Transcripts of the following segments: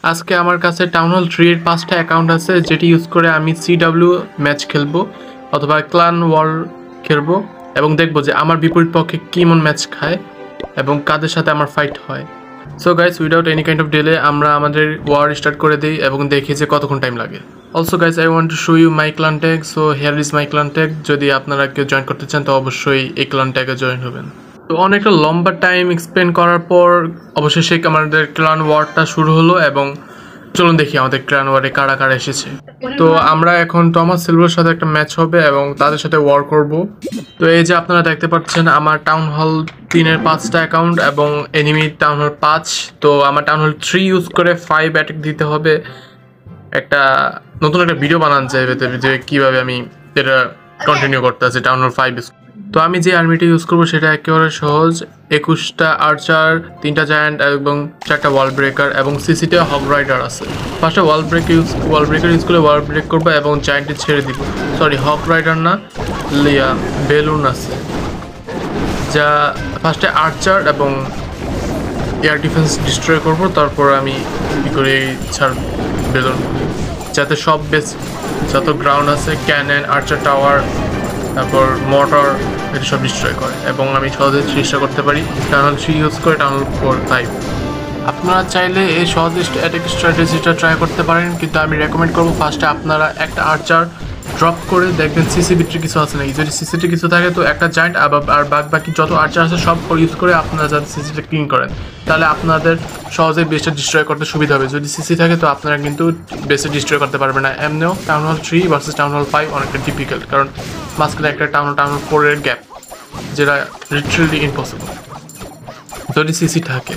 আজকে আমার কাছে টাউন হল 3 এর 5টা অ্যাকাউন্ট আছে, যেটি ইউজ করে আমি সিডব্লিউ ম্যাচ খেলবো অথবা ক্লান ওয়ার খেলবো এবং দেখবো যে আমার বিপরীত পক্ষে কেমন ম্যাচ খায় এবং কাদের সাথে আমার ফাইট হয়। So guys, without any kind of delay আমরা আমাদের ওয়ার স্টার্ট করে দিই এবং দেখি যে কতক্ষণ টাইম লাগে। Also guys, I want to show you my clan tag. So here is my clan tag. যদি আপনারা কেউ জয়েন করতে চান তো অবশ্যই এই ক্লান ট্যাগে জয়েন হবেন। তো অনেকটা লম্বা টাইম এক্সপ্লেন করার পর অবশেষে আমাদের ক্লান ওয়ারটা শুরু হলো এবং চলুন দেখি আমাদের ক্লান ওয়ারে কারা কারা এসেছে। তো আমরা এখন টমাস সিলভারের সাথে একটা ম্যাচ হবে এবং তাদের সাথে ওয়ার করব। তো এই যে আপনারা দেখতে পাচ্ছেন আমার টাউন হল 3 এর 5টা অ্যাকাউন্ট এবং এনিমি টাউন হল 5। তো আমার টাউন হল 3 ইউজ করে 5 অ্যাটাক দিতে হবে। একটা নতুন একটা ভিডিও বানান যায় যে কীভাবে আমি এটা কন্টিনিউ করতে আছে টাউন হল 5। তো আমি যে আর্মিটা ইউজ করবো সেটা একেবারে সহজ। 21টা আর্চার, 3টা জায়ান্ট এবং 4টা ওয়াল ব্রেকার এবং সিসিতে হগ রাইডার আছে। ফার্স্টে ওয়াল ব্রেকার ইউজ করে ওয়াল ব্রেক করবো এবং জায়ান্টে ছেড়ে দিব। সরি, হগ রাইডার না, বেলুন আছে। যা ফার্স্টে আর্চার এবং এয়ার ডিফেন্স ডিস্ট্রয় করবো, তারপর আমি কী করে ছাড় বেলুন, যাতে সব বেস যত গ্রাউন্ড আছে ক্যানন, আর্চার টাওয়ার, তারপর মোটর, এটা সব ডিস্ট্রয় করে এবং আমি সহজে চেষ্টা করতে পারি টানেল 3 ইউজ করে টানেল 4, 5। আপনারা চাইলে এই সহজ অ্যাটাক স্ট্র্যাটেজিটা ট্রাই করতে পারেন, কিন্তু আমি রেকমেন্ড করবো ফার্স্টে আপনারা একটা আর্চার ড্রপ করে দেখবেন সিসি ভিতরে কিছু আছে নাকি। যদি সিসিতে কিছু থাকে তো একটা জায়েন্ট আর বাকি যত আর্চার আছে সব ইউজ করে আপনারা যাতে সিসিটা ক্লিন করেন, তাহলে আপনাদের সহজেই বেসটা ডিস্ট্রয় করতে সুবিধা হবে। যদি সিসি থাকে তো আপনারা কিন্তু বেসে ডিস্ট্রয় করতে পারবেন না। এমনিও town hall 3 versus town hall 5 অনেকটা ডিফিকাল্ট, কারণ মাঝখানে একটা টাউন হল 4 এর গ্যাপ, যেটা লিটারালি ইম্পসিবল যদি সিসি থাকে।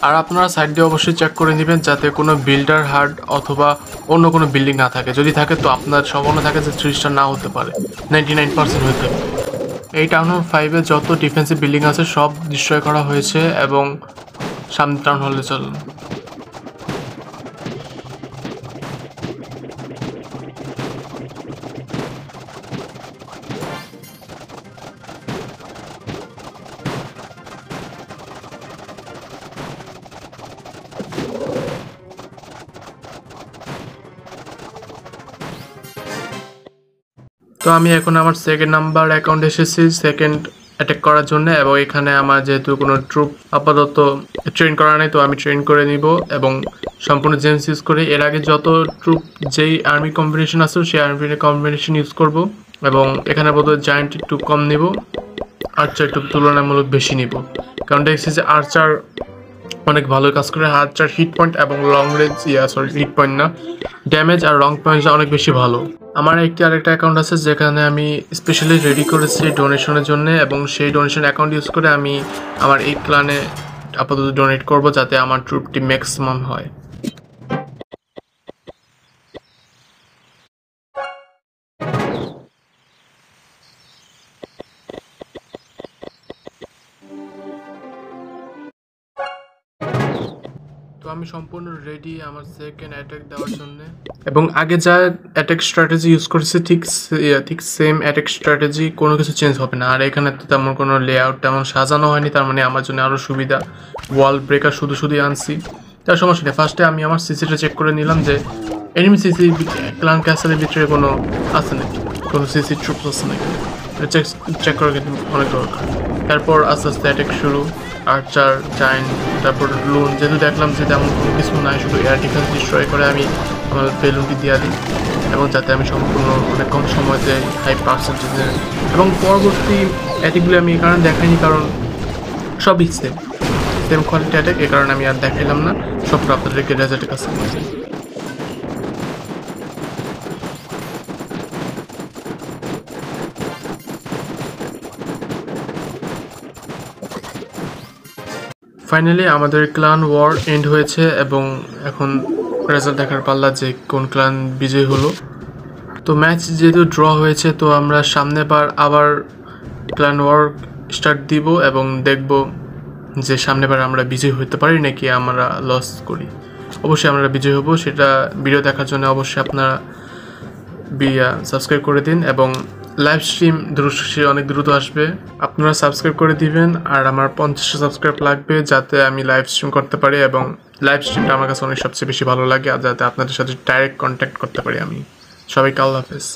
আর আপনারা সাইড দিয়ে অবশ্যই চেক করে নেবেন যাতে কোনো বিল্ডার হার্ড অথবা অন্য কোনো বিল্ডিং না থাকে। যদি থাকে তো আপনার সম্ভাবনা থাকে যে 3 স্টার না হতে পারে, 99% হতে পারে। এই টাউন হল 5-এ যত ডিফেন্সিভ বিল্ডিং আছে সব ডিস্ট্রয় করা হয়েছে এবং সামনে টাউন হলে চলুন। তো আমি এখন আমার সেকেন্ড নাম্বার অ্যাকাউন্টে এসেছি সেকেন্ড অ্যাটাক করার জন্য, এবং এখানে আমার যেহেতু কোনো ট্রুপ আপাতত ট্রেন করা নেই তো আমি ট্রেন করে নিব এবং সম্পূর্ণ জেমস ইউজ করে এর আগে যত ট্রুপ যেই আর্মি কম্বিনেশন আছে সেই আর্মি কম্বিনেশন ইউজ করব এবং এখানে বোধহয় জায়ান্ট একটু কম নিব, আর্চার একটু তুলনামূলক বেশি নিব, কারণ দেখছি যে আর্চার অনেক ভালো কাজ করে। আর্চার হিট পয়েন্ট এবং লং রেঞ্জ হিট পয়েন্ট না, ড্যামেজ আর লং পয়েন্টটা অনেক বেশি ভালো। আমার আরেকটা অ্যাকাউন্ট আছে যেখানে আমি স্পেশালি রেডি করেছি ডোনেশনের জন্য, এবং সেই ডোনেশন অ্যাকাউন্ট ইউজ করে আমি আমার এই ক্লানে আপাতত ডোনেট করব যাতে আমার ট্রুপটি ম্যাক্সিমাম হয়। তো আমি সম্পূর্ণ রেডি আমার সেকেন্ড অ্যাটাক দেওয়ার জন্য, এবং আগে যা অ্যাটাক স্ট্র্যাটেজি ইউজ করেছি ঠিক সেম অ্যাটাক স্ট্র্যাটেজি, কোনো কিছু চেঞ্জ হবে না। আর এখানে তো তেমন কোনো লেআউট তেমন সাজানো হয়নি, তার মানে আমার জন্য আরও সুবিধা। ওয়াল ব্রেকার শুধুই আনছি, তার সমস্যা নেই। ফার্স্টে আমি আমার সিসিটা চেক করে নিলাম যে এনিমি সিসি ক্লান ক্যাসেলের ভিতরে কোনো আছে নাকি, কোনো সিসি ট্রুপস আছে নাকি, চেক করা কিন্তু অনেক দরকার। তারপর আস্তে আস্তে অ্যাটাক শুরু, আর্চার, জায়ান্ট, তারপর লুন। যেহেতু দেখলাম যে তেমন কোনো কিছু নাই, শুধু এয়ার ডিফেন্স ডিস্ট্রয় করে আমি আমার বেলুনটি দিয়ে দিই, এবং যাতে আমি সম্পূর্ণ অনেক কম সময়তে হাই পার্সেন্টেজের এবং পরবর্তী অ্যাটাকগুলি আমি এই কারণে দেখাইনি, কারণ সবই সেম কোয়ালিটি অ্যাটাক, এ কারণে আমি আর দেখাইলাম না, সবটা আপনাদেরকে রেজাল্টের কাছে। ফাইনালি আমাদের ক্লান ওয়ার এন্ড হয়েছে এবং এখন রেজাল্ট দেখার পাল্লা যে কোন ক্লান বিজয়ী হলো। তো ম্যাচ যেহেতু ড্র হয়েছে তো আমরা সামনেবার আবার ক্লান ওয়ার স্টার্ট দিব এবং দেখব যে সামনেবার আমরা বিজয়ী হতে পারি নাকি আমরা লস করি। অবশ্যই আমরা বিজয়ী হব, সেটা ভিডিও দেখার জন্য অবশ্যই আপনারা সাবস্ক্রাইব করে দিন, এবং লাইভ স্ট্রিম অনেক দ্রুত আসবে, আপনারা সাবস্ক্রাইব করে দিবেন। আর আমার 50 সাবস্ক্রাইব লাগবে যাতে আমি লাইভ স্ট্রিম করতে পারি এবং লাইভ স্ট্রিমটা আমার কাছে অনেক সবচেয়ে বেশি ভালো লাগে, আর যাতে আপনাদের সাথে ডাইরেক্ট কন্ট্যাক্ট করতে পারি আমি। সবাইকে আল্লাহ হাফেজ।